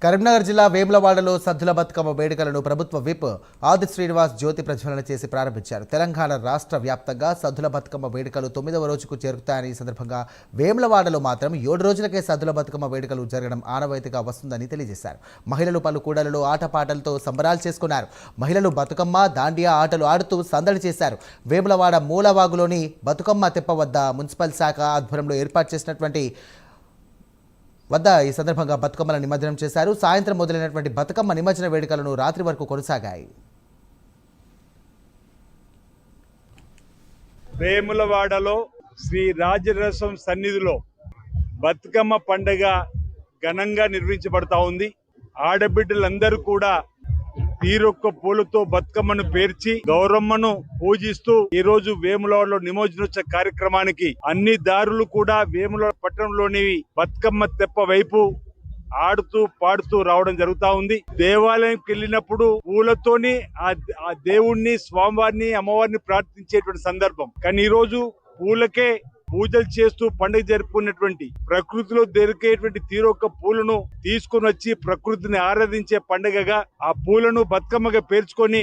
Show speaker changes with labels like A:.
A: కరీంనగర్ జిల్లా వేములవాడలో సద్దుల బతుకమ్మ వేడుకలను ప్రభుత్వ విప్ ఆది శ్రీనివాస్ జ్యోతి ప్రజ్వలన చేసి ప్రారంభించారు. తెలంగాణ రాష్ట్ర వ్యాప్తంగా సద్దుల బతుకమ్మ వేడుకలు 9వ రోజుకు చేరుతాయని సందర్భంగా వేములవాడలో మాత్రం 7 రోజులకే సద్దుల బతుకమ్మ వేడుకలు జరగడం ఆనవాయితీగా వస్తుందని తెలియజేశారు. మహిళలు పలు కూడలలో ఆటపాటలతో సంబరాలు చేసుకున్నారు. మహిళలు బతుకమ్మ దాండియా ఆటలు ఆడుతూ సందడి చేశారు. వేములవాడ మూలవాగులోని బతుకమ్మ తెప్ప వద్ద మున్సిపల్ శాఖ ఆధ్వర్యంలో ఏర్పాటు చేసినటువంటి ఈ సందర్భంగా బతుకమ్మల నిమజ్జనం చేశారు. సాయంత్రం మొదలైనటువంటి బతుకమ్మ నిమజ్జన వేడుకలను రాత్రి వరకు కొనసాగాయి.
B: వేములవాడలో శ్రీ రాజరసం సన్నిధిలో బతుకమ్మ పండుగ ఘనంగా నిర్వహించబడతా ఉంది. ఆడబిడ్డలందరూ కూడా తీరొక్క పూలతో బతుకమ్మను పేర్చి గౌరమ్మను పూజిస్తూ ఈ రోజు వేములవాడలో నిమజ్జనోత్సవ కార్యక్రమానికి అన్ని దారులు కూడా వేములవాడ పట్టణంలోని బతుకమ్మ తెప్ప వైపు ఆడుతూ పాడుతూ రావడం జరుగుతా ఉంది. దేవాలయంకి వెళ్ళినప్పుడు పూలతోని ఆ దేవుణ్ణి, స్వామివారిని, అమ్మవారిని ప్రార్థించేటువంటి సందర్భం. కానీ ఈ రోజు పూలకే పూజలు చేస్తూ పండుగ జరుపుకున్నటువంటి ప్రకృతిలో దొరికేటువంటి తీరొక్క పూలను తీసుకుని వచ్చి ప్రకృతిని ఆరాధించే పండుగగా ఆ పూలను బతుకమ్మగా పేర్చుకొని